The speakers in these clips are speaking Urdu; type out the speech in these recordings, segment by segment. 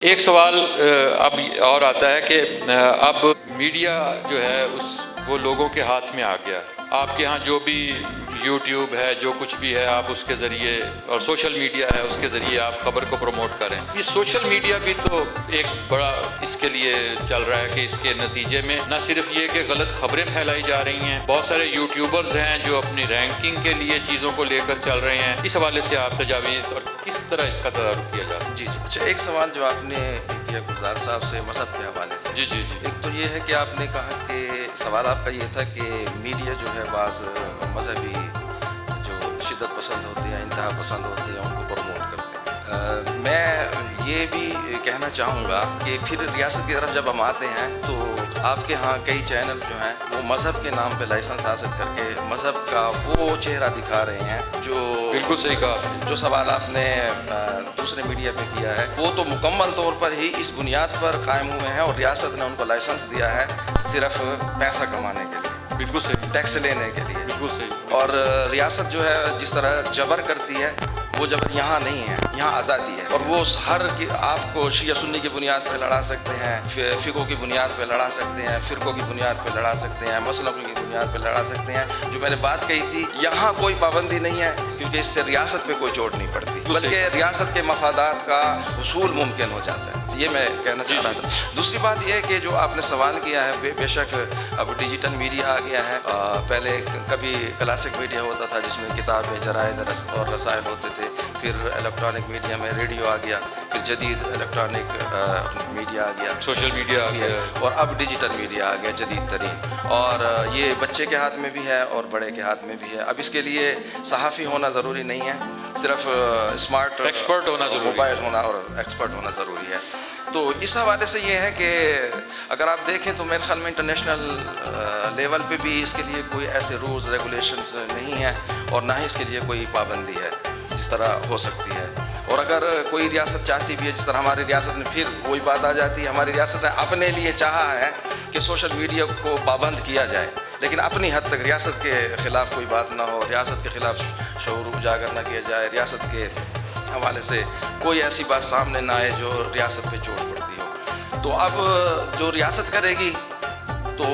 ایک سوال اب اور آتا ہے کہ اب میڈیا جو ہے وہ لوگوں کے ہاتھ میں آ گیا. آپ کے ہاں جو بھی یوٹیوب ہے، جو کچھ بھی ہے، آپ اس کے ذریعے، اور سوشل میڈیا ہے، اس کے ذریعے آپ خبر کو پروموٹ کریں. یہ سوشل میڈیا بھی تو ایک بڑا اس کے لیے چل رہا ہے کہ اس کے نتیجے میں نہ صرف یہ کہ غلط خبریں پھیلائی جا رہی ہیں، بہت سارے یوٹیوبرز ہیں جو اپنی رینکنگ کے لیے چیزوں کو لے کر چل رہے ہیں. اس حوالے سے آپ تجاویز اور کس طرح اس کا تدارک کیا جا سکتا ہے؟ جی اچھا، ایک سوال جو آپ نے کیا گلزار صاحب سے مذہب کے حوالے سے. جی ایک تو یہ ہے کہ آپ نے کہا کہ سوال آپ کا یہ تھا کہ میڈیا جو ہے بعض مذہبی جو شدت پسند ہوتے ہیں، انتہا پسند ہوتے ہیں، ان کو پروموٹ کرتے ہیں. میں یہ بھی کہنا چاہوں گا کہ پھر ریاست کی طرف جب ہم آتے ہیں تو آپ کے ہاں کئی چینل جو ہیں وہ مذہب کے نام پہ لائسنس حاصل کر کے مذہب کا وہ چہرہ دکھا رہے ہیں جو بالکل صحیح کہا. جو سوال آپ نے دوسرے میڈیا پہ کیا ہے وہ تو مکمل طور پر ہی اس بنیاد پر قائم ہوئے ہیں اور ریاست نے ان کو لائسنس دیا ہے صرف پیسہ کمانے کے لیے، بالکل صحیح، ٹیکس لینے کے لیے. بالکل صحیح. اور ریاست جو ہے جس طرح جبر کرتی ہے وہ جبر یہاں نہیں ہے، یہاں آزادی ہے. اور وہ ہر آپ کو شیعہ سنی کی بنیاد پہ لڑا سکتے ہیں، فقوں کی بنیاد پہ لڑا سکتے ہیں، فرقوں کی بنیاد پہ لڑا سکتے ہیں، مسلکوں کی بنیاد پہ لڑا سکتے ہیں. جو میں نے بات کہی تھی، یہاں کوئی پابندی نہیں ہے کیونکہ اس سے ریاست پہ کوئی چوٹ نہیں پڑتی، بلکہ ریاست کے مفادات کا حصول ممکن ہو جاتا ہے. یہ میں کہنا چاہ رہا تھا. دوسری بات یہ ہے کہ جو آپ نے سوال کیا ہے، بے شک اب ڈیجیٹل میڈیا آ گیا ہے. پہلے کبھی کلاسک میڈیا ہوتا تھا جس میں کتابیں، جرائد اور رسائل ہوتے تھے، پھر الیکٹرانک میڈیا میں ریڈیو آ گیا، پھر جدید الیکٹرانک میڈیا آ گیا، سوشل میڈیا آ گیا، اور اب ڈیجیٹل میڈیا آ گیا جدید ترین. اور یہ بچے کے ہاتھ میں بھی ہے اور بڑے کے ہاتھ میں بھی ہے. اب اس کے لیے صحافی ہونا ضروری نہیں ہے، صرف اسمارٹ ایکسپرٹ ہونا ضروری، موبائل ہونا اور ایکسپرٹ ہونا ضروری ہے. تو اس حوالے سے یہ ہے کہ اگر آپ دیکھیں تو میرے خیال میں انٹرنیشنل لیول پہ بھی اس کے لیے کوئی ایسے رولز ریگولیشنز نہیں ہیں اور نہ ہی اس کے لیے کوئی پابندی ہے جس طرح ہو سکتی ہے. اور اگر کوئی ریاست چاہتی بھی ہے، جس طرح ہماری ریاست نے، پھر وہی بات آ جاتی ہے، ہماری ریاست نے اپنے لیے چاہا ہے کہ سوشل میڈیا کو پابند کیا جائے، لیکن اپنی حد تک ریاست کے خلاف کوئی بات نہ ہو، ریاست کے خلاف شعور اجاگر نہ کیا جائے، ریاست کے حوالے سے کوئی ایسی بات سامنے نہ آئے جو ریاست پہ چوٹ پڑتی ہو. تو اب جو ریاست کرے گی تو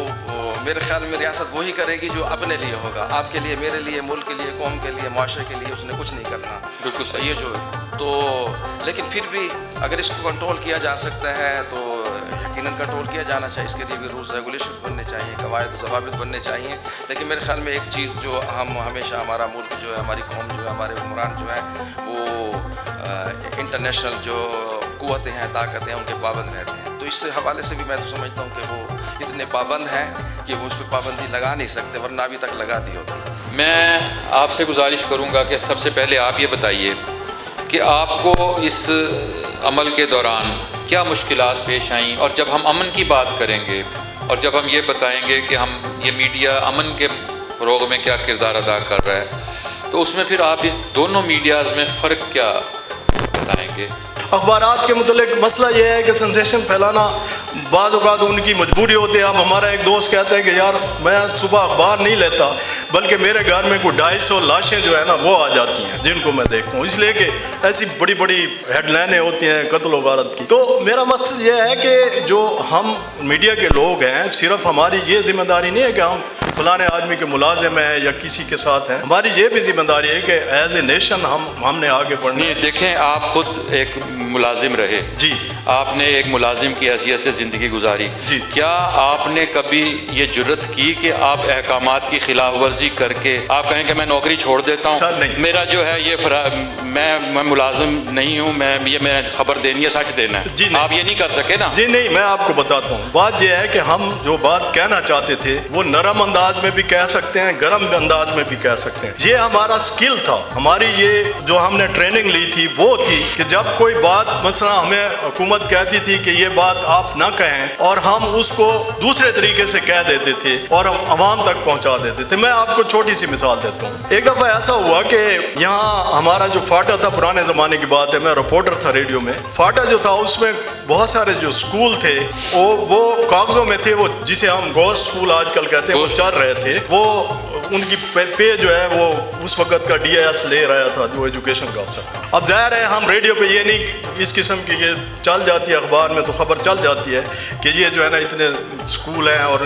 میرے خیال میں ریاست وہی کرے گی جو اپنے لیے ہوگا. آپ کے لیے، میرے لیے، ملک کے لیے، قوم کے لیے، معاشرے کے لیے اس نے کچھ نہیں کرنا. بالکل صحیح. یہ جو تو لیکن پھر بھی اگر اس کو کنٹرول کیا جا سکتا ہے تو یقیناً کنٹرول کیا جانا چاہیے. اس کے لیے بھی رولز ریگولیشن بننے چاہیے، قواعد و ضوابط بننے چاہیے. لیکن میرے خیال میں ایک چیز جو ہم ہمیشہ، ہمارا ملک جو ہے، ہماری قوم جو ہے، ہمارے حکمران جو ہیں، وہ انٹرنیشنل جو قوتیں ہیں، طاقتیں ہیں، ان کے پابند رہتے ہیں. تو اس حوالے سے بھی میں تو سمجھتا ہوں کہ وہ اتنے پابند ہیں کہ وہ اس پہ پابندی لگا نہیں سکتے، ورنہ ابھی تک لگا دی ہوتی. میں آپ سے گزارش کروں گا کہ سب سے پہلے آپ یہ بتائیے کہ آپ کو اس عمل کے دوران کیا مشکلات پیش آئیں، اور جب ہم امن کی بات کریں گے اور جب ہم یہ بتائیں گے کہ ہم یہ میڈیا امن کے فروغ میں کیا کردار ادا کر رہا ہے، تو اس میں پھر آپ اس دونوں میڈیاز میں فرق کیا بتائیں گے؟ اخبارات کے متعلق مسئلہ یہ ہے کہ سنسیشن پھیلانا بعض اوقات ان کی مجبوری ہوتی ہے. اب ہمارا ایک دوست کہتا ہے کہ یار میں صبح اخبار نہیں لیتا، بلکہ میرے گھر میں کوئی 250 لاشیں جو ہے نا وہ آ جاتی ہیں جن کو میں دیکھتا ہوں، اس لیے کہ ایسی بڑی بڑی ہیڈ لائنیں ہوتی ہیں قتل و غارت کی. تو میرا مقصد یہ ہے کہ جو ہم میڈیا کے لوگ ہیں، صرف ہماری یہ ذمہ داری نہیں ہے کہ ہم فلانے آدمی کے ملازم ہیں یا کسی کے ساتھ ہیں. ہماری یہ بھی ذمہ داری ہے کہ ایز اے نیشن ہم نے آگے بڑھنا. نہیں، دیکھیں، آپ خود ایک ملازم رہے، جی، آپ نے ایک ملازم کی حیثیت سے زندگی گزاری. جی، کیا آپ نے کبھی یہ جرت کی کہ آپ احکامات کی خلاف ورزی کر کے آپ کہیں کہ میں نوکری چھوڑ دیتا ہوں؟ سر نہیں، میرا جو ہے یہ میں ملازم نہیں ہوں، میں خبر دینی ہے، سچ دینا ہے. جی نہیں. آپ یہ نہیں کر سکے نا؟ جی نہیں، میں آپ کو بتاتا ہوں. بات یہ ہے کہ ہم جو بات کہنا چاہتے تھے وہ نرم انداز میں بھی کہہ سکتے ہیں، گرم انداز میں بھی کہہ سکتے ہیں. یہ ہمارا سکل تھا، ہماری یہ جو ہم نے ٹریننگ لی تھی وہ تھی کہ جب کوئی بات مثلا ہمیں حکومت کہتی تھی کہ یہ بات آپ نہ کہیں، اور ہم اس کو دوسرے طریقے سے کہہ دیتے تھے اور ہم عوام تک پہنچا دیتے تھے. میں آپ کو چھوٹی سی مثال دیتا ہوں. ایک دفعہ ایسا ہوا کہ یہاں ہمارا جو فاٹا تھا، پرانے زمانے کی بات ہے، میں رپورٹر تھا ریڈیو میں. فاٹا جو تھا اس میں بہت سارے جو اسکول تھے وہ کاغذوں میں تھے، وہ جسے ہم گوشت اسکول آج کل کہتے ہیں، وہ چل رہے تھے. وہ ان کی پے جو ہے وہ اس وقت کا DIS لے رہا تھا جو ایجوکیشن کا افسر تھا. اب ظاہر ہے ہم ریڈیو پہ یہ نہیں اس قسم کی یہ چل جاتی ہے, اخبار میں تو خبر چل جاتی ہے کہ یہ جو ہے نا اتنے اسکول ہیں اور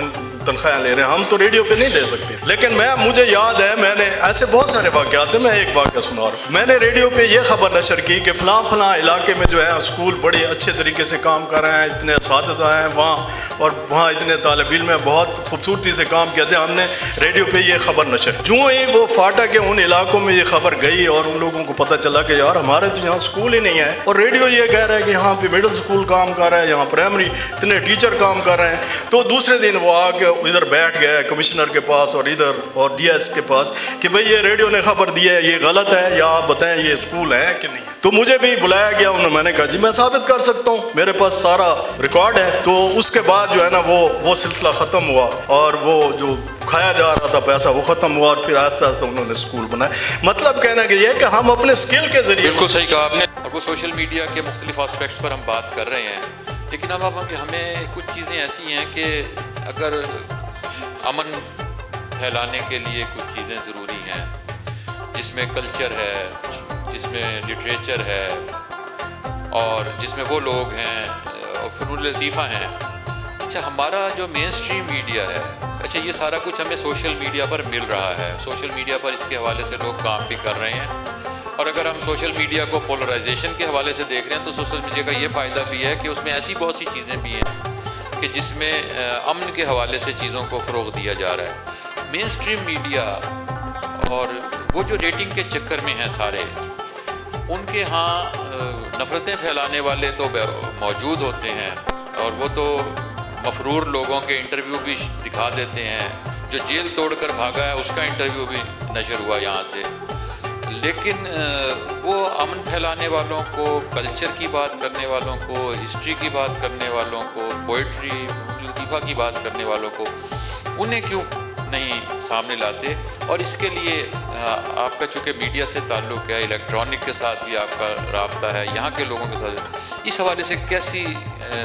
تنخواہیں لے رہے ہیں, ہم تو ریڈیو پہ نہیں دے سکتے. لیکن مجھے یاد ہے میں نے ایسے بہت سارے واقعات ہیں, میں ایک واقعہ سنا رہا ہوں. میں نے ریڈیو پہ یہ خبر نشر کی کہ فلاں علاقے میں جو ہے اسکول بڑی اچھے طریقے سے کام کر رہے ہیں, اتنے اساتذہ ہیں وہاں, اور وہاں اتنے طالب علم ہیں, بہت خوبصورتی سے کام کیا تھا. ہم نے ریڈیو پہ یہ خبر نشر کی. جو ہی وہ فاٹا کے ان علاقوں میں یہ خبر گئی اور ان لوگوں کو پتہ چلا کہ یار ہمارے تو یہاں اسکول ہی نہیں ہے, اور ریڈیو یہ کہہ رہا ہے کہ یہاں پہ مڈل اسکول کام کر رہا ہے, یہاں پرائمری اتنے ٹیچر کام کر رہے ہیں. تو دوسرے دن وہ آ کے ادھر بیٹھ گیا کمشنر کے پاس اور ادھر اور DIS کے پاس کہ بھئی یہ ریڈیو نے خبر دی ہے, یہ غلط ہے, یا آپ بتائیں یہ اسکول ہے کہ نہیں. تو مجھے بھی بلایا گیا, میں نے کہا جی میں ثابت کر سکتا ہوں, میرے پاس سارا ریکارڈ ہے. تو اس کے بعد جو ہے نا وہ سلسلہ ختم ہوا, اور وہ جو کھایا جا رہا تھا پیسہ وہ ختم ہوا, اور پھر آہستہ آہستہ انہوں نے اسکول بنائے. مطلب کہنا کہ یہ کہ ہم اپنے اسکل کے ذریعے. بالکل صحیح کہا آپ نے. اور وہ سوشل میڈیا کے مختلف آسپیکٹس پر ہم بات کر رہے ہیں, لیکن اب ہمیں کچھ چیزیں ایسی ہیں کہ اگر امن پھیلانے کے لیے کچھ چیزیں ضروری ہیں, جس میں کلچر ہے, جس میں لٹریچر ہے, اور جس میں وہ لوگ ہیں اور فنون لطیفہ ہیں. اچھا ہمارا جو مین اسٹریم میڈیا ہے, اچھا یہ سارا کچھ ہمیں سوشل میڈیا پر مل رہا ہے. سوشل میڈیا پر اس کے حوالے سے لوگ کام بھی کر رہے ہیں, اور اگر ہم سوشل میڈیا کو پولرائزیشن کے حوالے سے دیکھ رہے ہیں تو سوشل میڈیا کا یہ فائدہ بھی ہے کہ اس میں ایسی بہت سی چیزیں بھی ہیں کہ جس میں امن کے حوالے سے چیزوں کو فروغ دیا جا رہا ہے. مین اسٹریم میڈیا اور وہ جو ریٹنگ کے چکر میں ہیں سارے, ان کے ہاں نفرتیں پھیلانے والے تو موجود ہوتے ہیں, اور وہ تو مفرور لوگوں کے انٹرویو بھی دکھا دیتے ہیں. جو جیل توڑ کر بھاگا ہے اس کا انٹرویو بھی نشر ہوا یہاں سے. لیکن وہ امن پھیلانے والوں کو, کلچر کی بات کرنے والوں کو, ہسٹری کی بات کرنے والوں کو, پوئٹری لطیفہ کی بات کرنے والوں کو, انہیں کیوں نہیں سامنے لاتے؟ اور اس کے لیے آپ کا چونکہ میڈیا سے تعلق ہے, الیکٹرانک کے ساتھ بھی آپ کا رابطہ ہے, یہاں کے لوگوں کے ساتھ, اس حوالے سے کیسی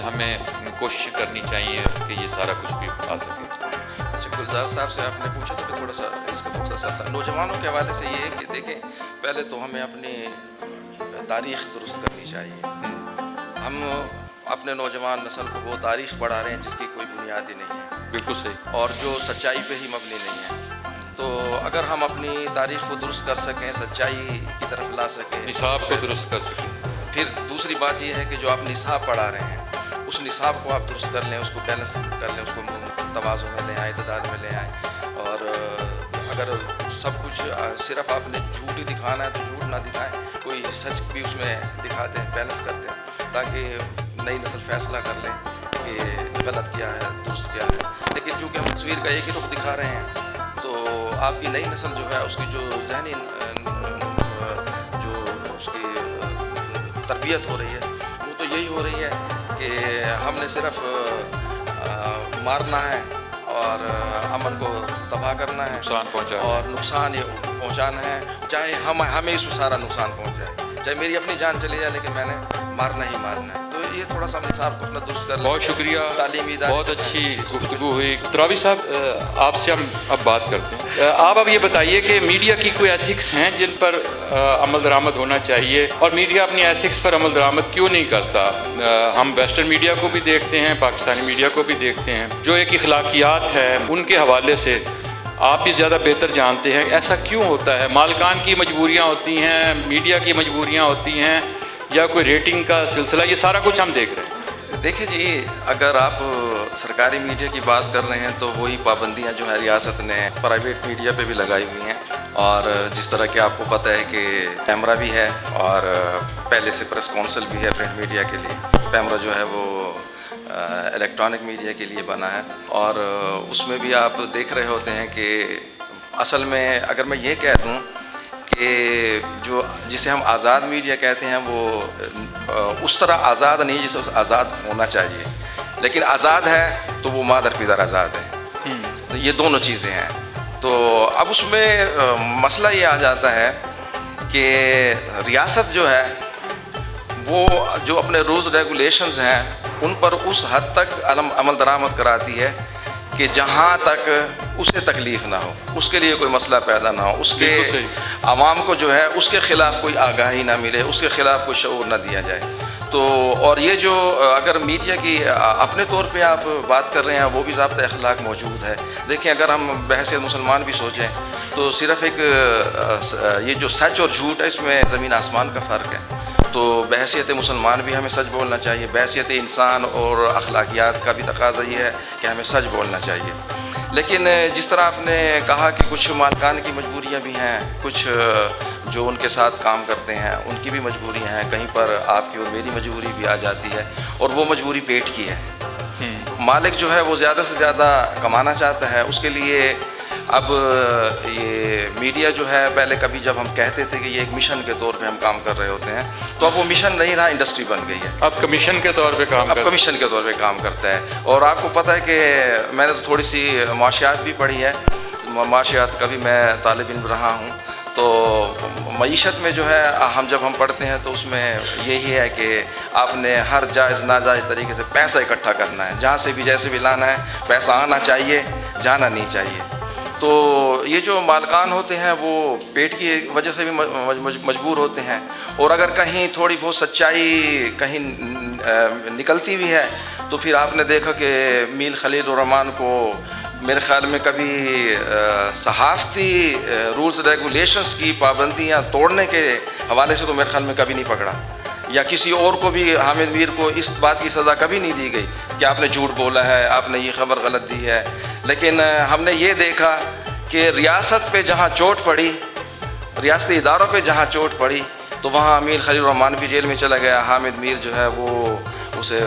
ہمیں کوشش کرنی چاہیے کہ یہ سارا کچھ بھی آ سکے؟ اچھا گلزار صاحب سے آپ نے پوچھا تو تھوڑا سا اس کا تھوڑا سا نوجوانوں کے حوالے سے یہ ہے کہ دیکھیں پہلے تو ہمیں اپنی تاریخ درست کرنی چاہیے. ہم اپنے نوجوان نسل کو وہ تاریخ پڑھا رہے ہیں جس کی کوئی بنیاد ہی نہیں ہے. بالکل صحیح. اور جو سچائی پہ ہی مبنی نہیں ہے. تو اگر ہم اپنی تاریخ کو درست کر سکیں, سچائی کی طرف لا سکیں, نصاب کو درست کر سکیں. پھر دوسری بات یہ ہے کہ جو آپ نصاب پڑھا رہے ہیں اس نصاب کو آپ درست کر لیں, اس کو بیلنس کر لیں, اس کو توازن میں لے آئیں, اعتدال میں لے آئیں. اور اگر سب کچھ صرف آپ نے جھوٹ ہی دکھانا ہے تو جھوٹ نہ دکھائیں, کوئی سچ بھی اس میں دکھا دیں, بیلنس کر دیں, تاکہ نئی نسل فیصلہ کر لیں کہ غلط کیا ہے درست کیا ہے. لیکن چونکہ ہم تصویر کا ایک ہی رخ دکھا رہے ہیں تو آپ کی نئی نسل جو ہے اس کی جو ذہنی جو اس کی تربیت ہو رہی ہے وہ تو یہی ہو رہی ہے کہ ہم نے صرف مارنا ہے اور امن کو تباہ کرنا ہے, نقصان پہنچانا اور نقصان پہنچانا ہے, چاہے ہمیں اس میں سارا نقصان پہنچ جائے, چاہے میری اپنی جان چلی جائے, لیکن میں نے مارنا ہی مارنا ہے. تو یہ تھوڑا سا نصاب کو اپنا درست کر لیں. بہت شکریہ, تعلیمی بہت اچھی گفتگو ہوئی. تراوی صاحب آپ سے ہم اب بات کرتے ہیں. آپ اب یہ بتائیے کہ میڈیا کی کوئی ایتھکس ہیں جن پر عمل درآمد ہونا چاہیے, اور میڈیا اپنی ایتھکس پر عمل درآمد کیوں نہیں کرتا؟ ہم ویسٹرن میڈیا کو بھی دیکھتے ہیں, پاکستانی میڈیا کو بھی دیکھتے ہیں, جو ایک اخلاقیات ہے ان کے حوالے سے آپ بھی زیادہ بہتر جانتے ہیں. ایسا کیوں ہوتا ہے؟ مالکان کی مجبوریاں ہوتی ہیں, میڈیا کی مجبوریاں ہوتی ہیں, یا کوئی ریٹنگ کا سلسلہ؟ یہ سارا کچھ ہم دیکھ رہے ہیں. دیکھیں جی, اگر آپ سرکاری میڈیا کی بات کر رہے ہیں تو وہی پابندیاں جو ہے ریاست نے پرائیویٹ میڈیا پہ بھی لگائی ہوئی ہیں. اور جس طرح کہ آپ کو پتہ ہے کہ پیمرا بھی ہے, اور پہلے سے پریس کونسل بھی ہے پرنٹ میڈیا کے لیے. پیمرا جو ہے وہ الیکٹرانک میڈیا کے لیے بنا ہے, اور اس میں بھی آپ دیکھ رہے ہوتے ہیں کہ اصل میں اگر میں یہ کہہ دوں کہ جو جسے ہم آزاد میڈیا کہتے ہیں وہ اس طرح آزاد نہیں جسے آزاد ہونا چاہیے, لیکن آزاد ہے تو وہ مادر پیدر آزاد ہے. یہ دونوں چیزیں ہیں. تو اب اس میں مسئلہ یہ آ جاتا ہے کہ ریاست جو ہے وہ جو اپنے رولز ریگولیشنز ہیں ان پر اس حد تک عمل درآمد کراتی ہے کہ جہاں تک اسے تکلیف نہ ہو، اس کے لیے کوئی مسئلہ پیدا نہ ہو، اس کے بالکل صحیح۔ عوام کو جو ہے اس کے خلاف کوئی آگاہی نہ ملے، اس کے خلاف کوئی شعور نہ دیا جائے۔ تو اور یہ جو اگر میڈیا کی اپنے طور پہ آپ بات کر رہے ہیں وہ بھی ضابطۂ اخلاق موجود ہے۔ دیکھیں اگر ہم بحیثیت مسلمان بھی سوچیں تو صرف ایک یہ جو سچ اور جھوٹ ہے اس میں زمین آسمان کا فرق ہے۔ تو بحیثیت مسلمان بھی ہمیں سچ بولنا چاہیے، بحیثیت انسان اور اخلاقیات کا بھی تقاضا یہ ہے کہ ہمیں سچ بولنا چاہیے۔ لیکن جس طرح آپ نے کہا کہ کچھ مالکان کی مجبوریاں بھی ہیں، کچھ جو ان کے ساتھ کام کرتے ہیں ان کی بھی مجبوریاں ہیں، کہیں پر آپ کی اور میری مجبوری بھی آ جاتی ہے، اور وہ مجبوری پیٹ کی ہے۔ مالک جو ہے وہ زیادہ سے زیادہ کمانا چاہتا ہے، اس کے لیے اب یہ میڈیا جو ہے پہلے کبھی جب ہم کہتے تھے کہ یہ ایک مشن کے طور پہ ہم کام کر رہے ہوتے ہیں، تو اب وہ مشن نہیں رہا، انڈسٹری بن گئی ہے، اب کمیشن کے طور پہ کام اب کمیشن کے طور پہ کام کرتا ہے۔ اور آپ کو پتہ ہے کہ میں نے تو تھوڑی سی معاشیات بھی پڑھی ہے، معاشیات کا بھی میں طالب علم رہا ہوں، تو معیشت میں جو ہے جب ہم پڑھتے ہیں تو اس میں یہی ہے کہ آپ نے ہر جائز ناجائز طریقے سے پیسہ اکٹھا کرنا ہے، جہاں سے بھی جیسے بھی لانا ہے، پیسہ آنا چاہیے، جانا نہیں چاہیے۔ تو یہ جو مالکان ہوتے ہیں وہ پیٹ کی وجہ سے بھی مجبور ہوتے ہیں، اور اگر کہیں تھوڑی بہت سچائی کہیں نکلتی بھی ہے تو پھر آپ نے دیکھا کہ میل خلیل الرحمن کو میرے خیال میں کبھی صحافتی رولز ریگولیشنز کی پابندیاں توڑنے کے حوالے سے تو میرے خیال میں کبھی نہیں پکڑا، یا کسی اور کو بھی حامد میر کو اس بات کی سزا کبھی نہیں دی گئی کہ آپ نے جھوٹ بولا ہے، آپ نے یہ خبر غلط دی ہے۔ لیکن ہم نے یہ دیکھا کہ ریاست پہ جہاں چوٹ پڑی، ریاستی اداروں پہ جہاں چوٹ پڑی، تو وہاں امیر خلیل الرحمن بھی جیل میں چلا گیا، حامد میر جو ہے وہ اسے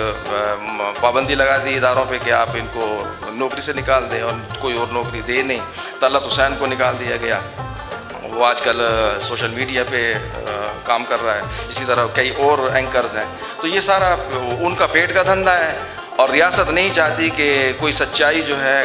پابندی لگا دی اداروں پہ کہ آپ ان کو نوکری سے نکال دیں، اور کوئی اور نوکری دے نہیں۔ طلعت حسین کو نکال دیا گیا، وہ آج کل سوشل میڈیا پہ کام کر رہا ہے، اسی طرح کئی اور اینکرز ہیں۔ تو یہ سارا ان کا پیٹ کا دھندا ہے، اور ریاست نہیں چاہتی کہ کوئی سچائی جو ہے